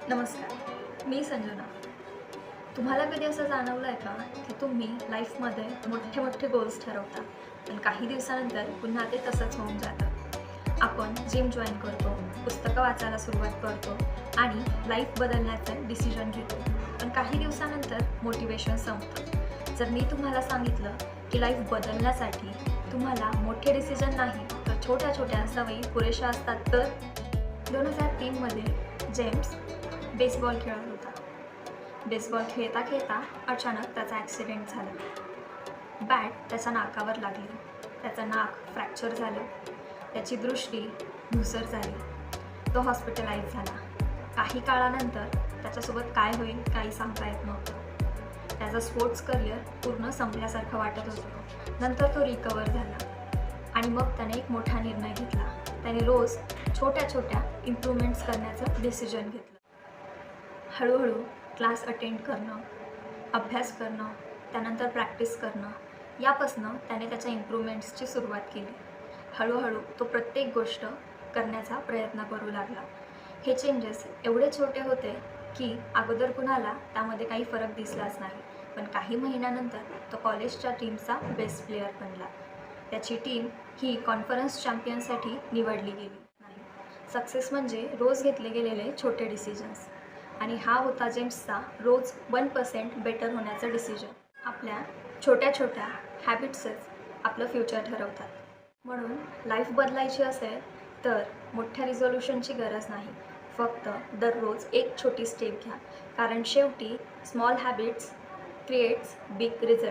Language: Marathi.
नमस्कार, मी संजना. तुम्हाला कधी असं जाणवलं आहे का की तुम्ही लाईफमध्ये मोठे मोठे गोल्स ठरवता, पण काही दिवसानंतर पुन्हा ते तसंच होऊन जातं. आपण जिम जॉईन करतो, पुस्तकं वाचायला सुरुवात करतो आणि लाईफ बदलण्याचं डिसिजन घेतो, पण काही दिवसानंतर मोटिवेशन संपतं. जर मी तुम्हाला सांगितलं की लाईफ बदलण्यासाठी तुम्हाला मोठे डिसिजन नाही तर छोट्या छोट्या सवयी पुरेशा असतात, तर 2003मध्ये जेम्स बेसबॉल खेळत होता. बेसबॉल खेळता खेळता अचानक त्याचा ॲक्सिडेंट झाला. बॅट त्याच्या नाकावर लागली, त्याचं नाक फ्रॅक्चर झालं, त्याची दृष्टी धूसर झाली. तो हॉस्पिटलाइज झाला. काही काळानंतर त्याच्यासोबत काय होईल काही सांगता येत नव्हतं. त्याचं स्पोर्ट्स करिअर पूर्ण संपल्यासारखं वाटत होतं. नंतर तो रिकवर झाला आणि मग त्याने एक मोठा निर्णय घेतला. त्याने रोज छोट्या छोट्या इम्प्रूव्हमेंट्स करण्याचं डिसिजन घेतलं. हळूहळू क्लास अटेंड करणं, अभ्यास करणं, त्यानंतर प्रॅक्टिस करणं, यापासून त्याने त्याच्या इम्प्रूव्हमेंट्सची सुरुवात केली. हळूहळू तो प्रत्येक गोष्ट करण्याचा प्रयत्न करू लागला. हे चेंजेस एवढे छोटे होते की अगोदर कुणाला त्यामध्ये काही फरक दिसलाच नाही, पण काही महिन्यानंतर तो कॉलेजच्या टीमचा बेस्ट प्लेयर बनला. त्याची टीम ही कॉन्फरन्स चॅम्पियनसाठी निवडली गेली नाही. सक्सेस म्हणजे रोज घेतले गेलेले छोटे डिसिजन्स, आणि हा होता जेम्सचा रोज 1% बेटर होण्याचा डिसिजन. आपल्या छोट्या छोट्या हॅबिट्सच आपलं फ्युचर ठरवतात. म्हणून लाईफ बदलायची असेल तर मोठ्या रिझोल्युशनची गरज नाही, फक्त दररोज एक छोटी स्टेप घ्या, कारण शेवटी small habits creates big result.